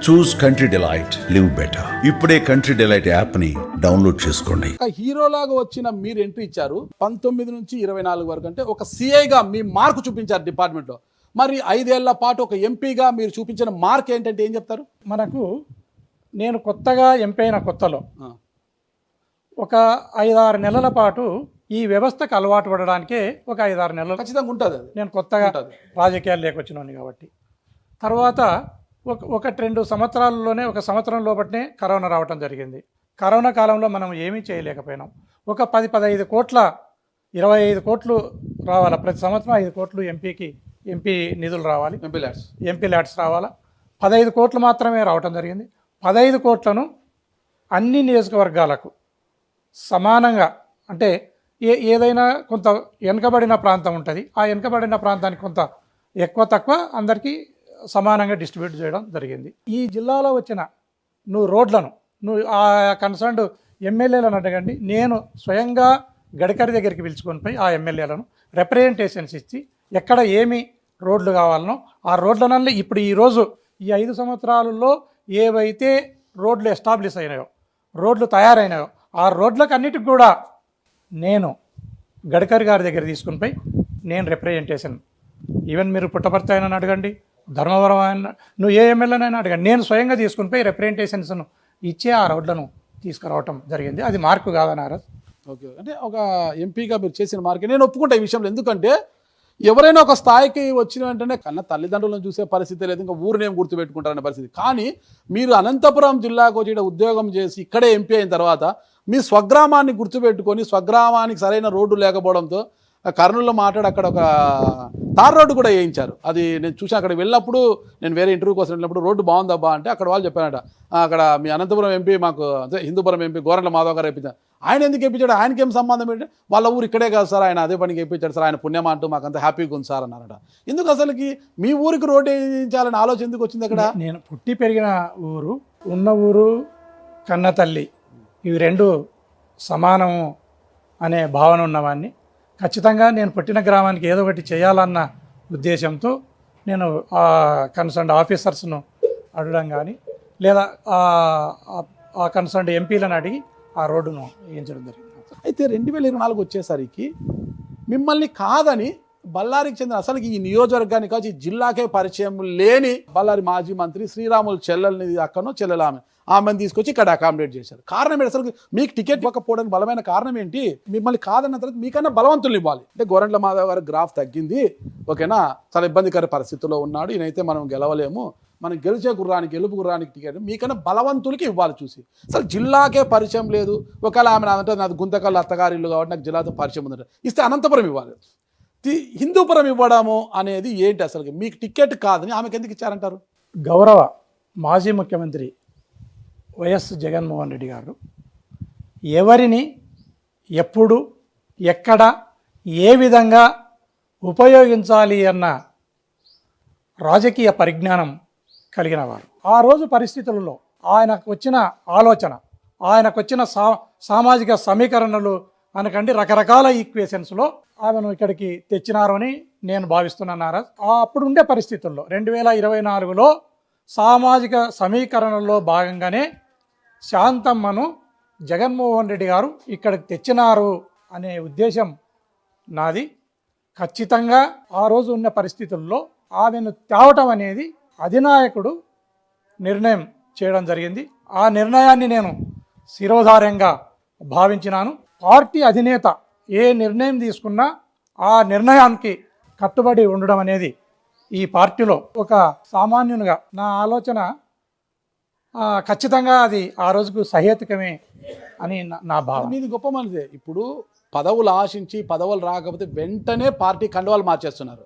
చూస్ country delight, live better. ఇప్పుడే country delight app ని download చేసుకోండి. ఒక హీరోలాగా వచ్చిన మీరు ఎంట్రీ ఇచ్చారు 19 నుంచి 24 వరకు, అంటే ఒక సిఐగా మీ మార్కు చూపించారు డిపార్ట్మెంట్ లో. మరి 5 ఏళ్ల పాటు ఒక ఎంపీగా మీరు చూపించిన మార్క్ ఏంటంటే ఏం చెప్తారు? మనకు నేను కొత్తగా ఎంపీ అయిన కొత్తలో ఒక 5-6 నెలల పాటు ఈ వ్యవస్థకు అలవాటు పడడానికే ఒక 5-6 నెలలు ఖచ్చితంగా ఉంటుంది. నేను కొత్తగా రాజకీయాలు లేకొచ్చినోని కాబట్టి. తర్వాత ఒక 2 సంవత్సరాలలోనే, 1 సంవత్సరం లోపట్నే కరోనా రావటం జరిగింది. కరోనా కాలంలో మనం ఏమీ చేయలేకపోయినాం. ఒక 10-15 కోట్ల 25 కోట్లు రావాలా ప్రతి సంవత్సరం, 5 కోట్లు ఎంపీ నిధులు రావాలి, ఎంపీ ల్యాడ్స్ రావాలా. 15 కోట్లు మాత్రమే రావటం జరిగింది. 15 కోట్లను అన్ని నియోజకవర్గాలకు సమానంగా, అంటే ఏదైనా కొంత వెనుకబడిన ప్రాంతం ఉంటుంది, ఆ వెనుకబడిన ప్రాంతానికి కొంత ఎక్కువ తక్కువ అందరికీ సమానంగా డిస్ట్రిబ్యూట్ చేయడం జరిగింది. ఈ జిల్లాలో వచ్చిన రోడ్లను ఆ కన్సర్న్డ్ ఎమ్మెల్యేలను అడగండి. నేను స్వయంగా గడ్కరీ దగ్గరికి పిలుచుకొని పోయి ఆ ఎమ్మెల్యేలను రిప్రజెంటేషన్స్ ఇచ్చి ఎక్కడ ఏమి రోడ్లు కావాలనో ఆ రోడ్లనల్ని ఇప్పుడు ఈరోజు ఈ 5 సంవత్సరాలలో ఏవైతే రోడ్లు ఎస్టాబ్లిష్ అయినాయో, రోడ్లు తయారైనాయో, ఆ రోడ్లకు అన్నిటికి కూడా నేను గడ్కరీ గారి దగ్గర తీసుకుని పోయి నేను రిప్రజెంటేషన్, ఈవెన్ మీరు పుట్టపర్తి అయినా అడగండి, ధర్మవరం అయినా, నువ్వు ఏ ఎమ్మెల్యేనైనా అడగండి, నేను స్వయంగా తీసుకుని పోయి రిప్రజెంటేషన్స్ను ఇచ్చే ఆ రోడ్లను తీసుకురావటం జరిగింది. అది మార్కు కాదన్నారా? ఓకే, అంటే ఒక ఎంపీగా మీరు చేసిన మార్కే నేను ఒప్పుకుంటా ఈ విషయంలో. ఎందుకంటే ఎవరైనా ఒక స్థాయికి వచ్చిన వెంటనే కన్నా తల్లిదండ్రులను చూసే పరిస్థితి లేదు, ఇంకా ఊరినేం గుర్తుపెట్టుకుంటారనే పరిస్థితి. కానీ మీరు అనంతపురం జిల్లాకు వచ్చి ఉద్యోగం చేసి ఇక్కడే ఎంపీ అయిన తర్వాత మీ స్వగ్రామాన్ని గుర్తుపెట్టుకొని, స్వగ్రామానికి సరైన రోడ్డు లేకపోవడంతో కర్నూలులో మాట్లాడి అక్కడ ఒక తార్ రోడ్డు కూడా వేయించారు. అది నేను చూసాను. అక్కడ వెళ్ళినప్పుడు, నేను వేరే ఇంటర్వ్యూ కోసం వెళ్ళినప్పుడు రోడ్డు బాగుందబ్బా అంటే అక్కడ వాళ్ళు చెప్పారట, అక్కడ మీ అనంతపురం ఎంపీ మాకు అదే హిందూపురం ఎంపీ గోరంట్ల మాధవ్ గారు వేయించారు. ఆయన ఎందుకు వేయించాడు? ఆయనకేం సంబంధం ఏంటంటే వాళ్ళ ఊరు ఇక్కడే కాదు సార్, ఆయన అదే పనికి వేయించాడు సార్, ఆయన పుణ్యం అంటూ మాకు అంత హ్యాపీగా ఉంది సార్ అన్నారట. ఎందుకు అసలుకి మీ ఊరికి రోడ్డు వేయించాలని ఆలోచన ఎందుకు వచ్చింది అక్కడ? నేను పుట్టి పెరిగిన ఊరు, ఉన్న ఊరు, కన్న తల్లి, ఇవి 2 సమానము అనే భావన ఉన్నవాడిని. ఖచ్చితంగా నేను పుట్టిన గ్రామానికి ఏదో ఒకటి చేయాలన్న ఉద్దేశంతో నేను ఆ కన్సర్న్డ్ ఆఫీసర్స్ను అడగడం కానీ, లేదా ఆ కన్సర్న్డ్ ఎంపీలను అడిగి ఆ రోడ్డును వేయించడం జరిగింది. అయితే 2024 వచ్చేసరికి మిమ్మల్ని కాదని బళ్ళారికి చెందిన, అసలు ఈ నియోజకవర్గానికి కావచ్చు ఈ జిల్లాకే పరిచయం లేని బళ్ళారి మాజీ మంత్రి శ్రీరాములు చెల్లెల్ని అక్కనో చెల్లెలు ఆమెను తీసుకొచ్చి ఇక్కడ అకామిడేట్ చేశారు. కారణం ఏంటి? అసలు మీకు టికెట్ ఇవ్వకపోవడానికి బలమైన కారణం ఏంటి? మిమ్మల్ని కాదన్న తర్వాత మీకన్నా బలవంతులు ఇవ్వాలి. అంటే గోరంట్ల మాధవ్ గారి గ్రాఫ్ తగ్గింది, ఓకేనా, చాలా ఇబ్బందికర పరిస్థితుల్లో ఉన్నాడు, ఈయనైతే మనం గెలవలేము, మనం గెలిచే గెలుపు గుర్రానికి టికెట్ మీకన్నా బలవంతులకి ఇవ్వాలి చూసి. అసలు జిల్లాకే పరిచయం లేదు. ఒకవేళ ఆమె అంటే నాది గుంతకల్లు అత్తగారిల్లు కాబట్టి నాకు జిల్లాతో పరిచయం ఉందంట, ఇస్తే అనంతపురం ఇవ్వాలి, హిందూపురం ఇవ్వడము అనేది ఏంటి? అసలు మీకు టికెట్ కాదని ఆమెకు ఎందుకు ఇచ్చారంటారు? గౌరవ మాజీ ముఖ్యమంత్రి వైఎస్ జగన్మోహన్ రెడ్డి గారు ఎవరిని ఎప్పుడు ఎక్కడ ఏ విధంగా ఉపయోగించాలి అన్న రాజకీయ పరిజ్ఞానం కలిగిన వారు. ఆ రోజు పరిస్థితులలో ఆయనకు వచ్చిన ఆలోచన, ఆయనకు వచ్చిన సామాజిక సమీకరణలు అనకండి రకరకాల ఈక్వేషన్స్లో ఆమెను ఇక్కడికి తెచ్చినారు అని నేను భావిస్తున్నాను. అప్పుడు ఉండే పరిస్థితుల్లో 2024లో సామాజిక సమీకరణలో భాగంగానే శాంతమ్మను జగన్మోహన్ రెడ్డి గారు ఇక్కడికి తెచ్చినారు అనే ఉద్దేశం నాది. ఖచ్చితంగా ఆ రోజు ఉన్న పరిస్థితుల్లో ఆమెను తేవటం అనేది అధినాయకుడు నిర్ణయం చేయడం జరిగింది. ఆ నిర్ణయాన్ని నేను శిరోధార్యంగా భావించినాను. పార్టీ అధినేత ఏ నిర్ణయం తీసుకున్నా ఆ నిర్ణయానికి కట్టుబడి ఉండడం అనేది ఈ పార్టీలో ఒక సామాన్యునిగా నా ఆలోచన. ఖచ్చితంగా అది ఆ రోజుకు సహేతుకమే అని నా భావన. మీది గొప్ప మనదే. ఇప్పుడు పదవులు ఆశించి పదవులు రాకపోతే వెంటనే పార్టీ కండువాలు మార్చేస్తున్నారు.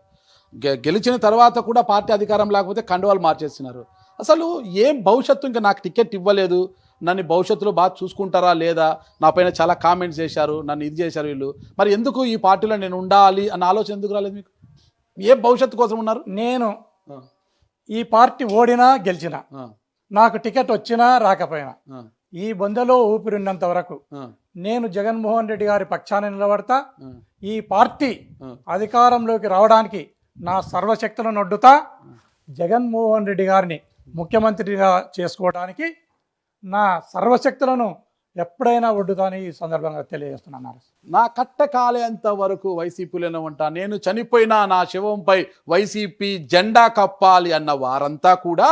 గెలిచిన తర్వాత కూడా పార్టీ అధికారం లేకపోతే కండువాలు మార్చేస్తున్నారు. అసలు ఏం భవిష్యత్తు, ఇంకా నాకు టికెట్ ఇవ్వలేదు, నన్ను భవిష్యత్తులో బాగా చూసుకుంటారా లేదా, నా పైన చాలా కామెంట్స్ చేశారు, నన్ను ఇది చేశారు వీళ్ళు, మరి ఎందుకు ఈ పార్టీలో నేను ఉండాలి అన్న ఆలోచన ఎందుకు రాలేదు మీకు? ఏ భవిష్యత్తు కోసం ఉన్నారు? నేను ఈ పార్టీ ఓడినా గెలిచినా, నాకు టికెట్ వచ్చినా రాకపోయినా, ఈ బొందలో ఊపిరిన్నంత వరకు నేను జగన్మోహన్ రెడ్డి గారి పక్షాన నిలబడతా. ఈ పార్టీ అధికారంలోకి రావడానికి నా సర్వశక్తులను నొడ్డుతా. జగన్మోహన్ రెడ్డి గారిని ముఖ్యమంత్రిగా చేసుకోవడానికి నా సర్వశక్తులను ఎప్పుడైనా ఒడ్డుతాని ఈ సందర్భంగా తెలియజేస్తున్నాను. నా కట్ట కాలేంత వరకు వైసీపీలోనే ఉంటా, నేను చనిపోయినా నా శవంపై వైసీపీ జెండా కప్పాలి అన్న వారంతా కూడా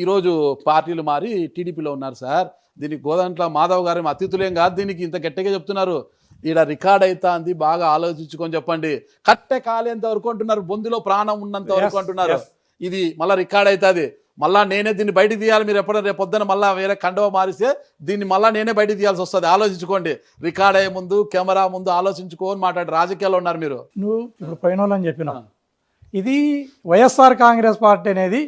ఈరోజు పార్టీలు మారి టీడీపీలో ఉన్నారు సార్. దీనికి గోదంట్ల మాధవ్ గారు అతిథులేం కాదు, దీనికి ఇంత గట్టిగా చెప్తున్నారు. ఈడ రికార్డ్ అవుతుంది, బాగా ఆలోచించుకొని చెప్పండి. కట్టె కాలేంత వరకు అంటున్నారు, బొందులో ప్రాణం ఉన్నంత వరకు అంటున్నారు. ఇది మళ్ళీ రికార్డ్ అవుతుంది, మళ్ళీ నేనే దీన్ని బయటికి తీయాలి. మీరు ఎప్పుడైనా రేపు పొద్దున మళ్ళీ వేరే కండవ మారిస్తే దీన్ని మళ్ళీ నేనే బయటికి తీయాల్సి వస్తుంది. ఆలోచించుకోండి, రికార్డ్ అయ్యే ముందు కెమెరా ముందు ఆలోచించుకోని మాట్లాడి రాజకీయాల్లో ఉన్నారు మీరు. నువ్వు ఇప్పుడు పోయిన వాళ్ళని చెప్పినావు, ఇది వైఎస్ఆర్ కాంగ్రెస్ పార్టీ అనేది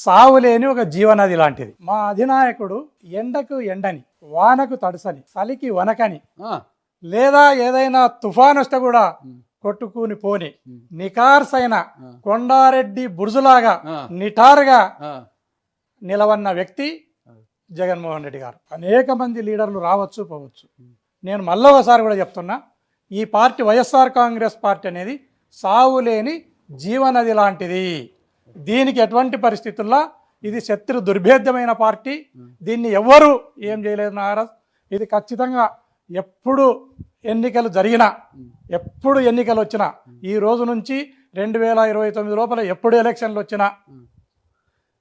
సావులేని ఒక జీవనది లాంటిది. మా అధినాయకుడు ఎండకు ఎండని, వానకు తడుసని, చలికి వనకని, లేదా ఏదైనా తుఫాన్ వస్తే కూడా కొట్టుకుని పోని నికార్సైన కొండారెడ్డి బుర్జులాగా నిటారుగా నిలవన్న వ్యక్తి జగన్మోహన్ రెడ్డి గారు. అనేక మంది లీడర్లు రావచ్చు పోవచ్చు. నేను మళ్ళీ ఒకసారి కూడా చెప్తున్నా, ఈ పార్టీ వైఎస్ఆర్ కాంగ్రెస్ పార్టీ అనేది సావులేని జీవనది లాంటిది. దీనికి ఎటువంటి పరిస్థితుల్లో ఇది శత్రు దుర్భేద్యమైన పార్టీ. దీన్ని ఎవ్వరూ ఏం చేయలేదు నారాజ్. ఇది ఖచ్చితంగా ఎప్పుడు ఎన్నికలు జరిగినా, ఎప్పుడు ఎన్నికలు వచ్చినా, ఈ రోజు నుంచి 2029 లోపల ఎప్పుడు ఎలక్షన్లు వచ్చినా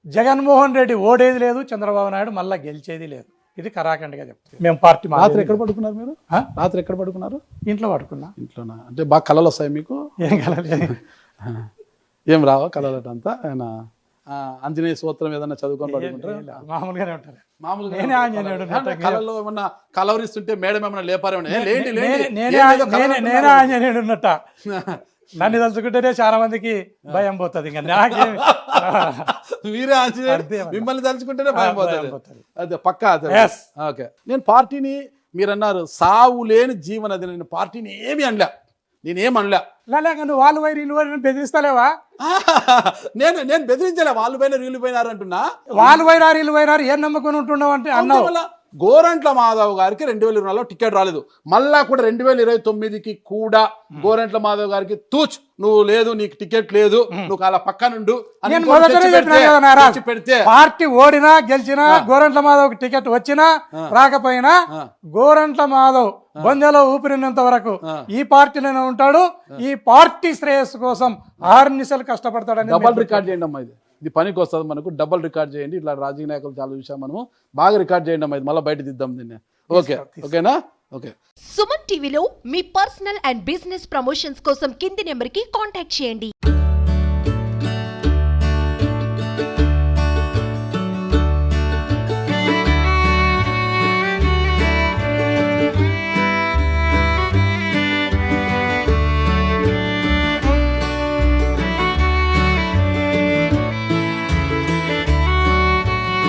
జగన్మోహన్ రెడ్డి ఓడేది లేదు, చంద్రబాబు నాయుడు మళ్ళీ గెలిచేది లేదు. ఇది కరాఖండిగా చెప్తాం. మేము పార్టీ రాత్రి ఎక్కడ పడుకున్నారు మీరు? రాత్రి ఎక్కడ పడుకున్నారు? ఇంట్లో పడుకున్నా. ఇంట్లోనా? అంటే బాగా కళలు వస్తాయి మీకు? ఏం కలలేదు. ఏం రావా కళలట అంతా? ఆయన ఆంజనేయ స్తోత్రం ఏదన్నా చదువుకొని పడుకుంటారా? మామూలుగానే ఉంటారు. మామూలుగా కళలో ఏమన్నా కలవరిస్తుంటే మేడం ఏమన్నా లేపారేమో? నేనే ఆంజనేయుడు ఉన్నట్ట. నన్ను తలుచుకుంటేనే చాలా మందికి భయం పోతుంది. ఇంకా నాకేం, మీరే ఆంజనేయుడు, మిమ్మల్ని తలుచుకుంటేనే భయం పోతుంది. అదే పక్కా. ఓకే, నేను పార్టీని మీరు అన్నారు సావు లేని జీవనది, నేను పార్టీని ఏమి అనలే, నేనేం అనలే. నువ్వు వాళ్ళు పోయి వీళ్ళు పోయి బెదిరిస్తలేవా? నేను బెదిరించలే, వాళ్ళు పోయిన వీళ్ళు పోయినారు అంటున్నా. వాళ్ళు పోయినారు వీళ్ళు పోయినారు ఏం నమ్ముకుని ఉంటున్నావు అంటే అన్నావు. గోరంట్ల మాధవ్ గారికి 2024లో టికెట్ రాలేదు, మళ్ళా కూడా 2029కి కూడా గోరంట్ల మాధవ్ గారికి తూచ్ నువ్వు లేదు, నీకు టికెట్ లేదు, నువ్వు అలా పక్కనుండు పెడితే పార్టీ ఓడినా గెలిచినా గోరంట్ల మాధవ్ టికెట్ వచ్చినా రాకపోయినా గోరంట్ల మాధవ్ బొందెలో ఊపిరినంత వరకు ఈ పార్టీలోనే ఉంటాడు. ఈ పార్టీ శ్రేయస్సు కోసం 6 నిమిషాలు కష్టపడతాడని డబల్ రికార్డ్ చేయండి అమ్మా. ఇది పనికి వస్తుంది మనకు. డబల్ రికార్డ్ చేయండి. ఇట్లా రాజకీయ నాయకులు చాలా చూసాం మనము. బాగా రికార్డ్ చేయండి అమ్మా, ఇది మళ్ళీ బయట దిద్దాం దీన్ని. ఓకేనా? ఓకే. సుమన్ టీవీలో మీ పర్సనల్ అండ్ బిజినెస్ ప్రమోషన్స్ కోసం కింది నెంబర్కి కాంటాక్ట్ చేయండి.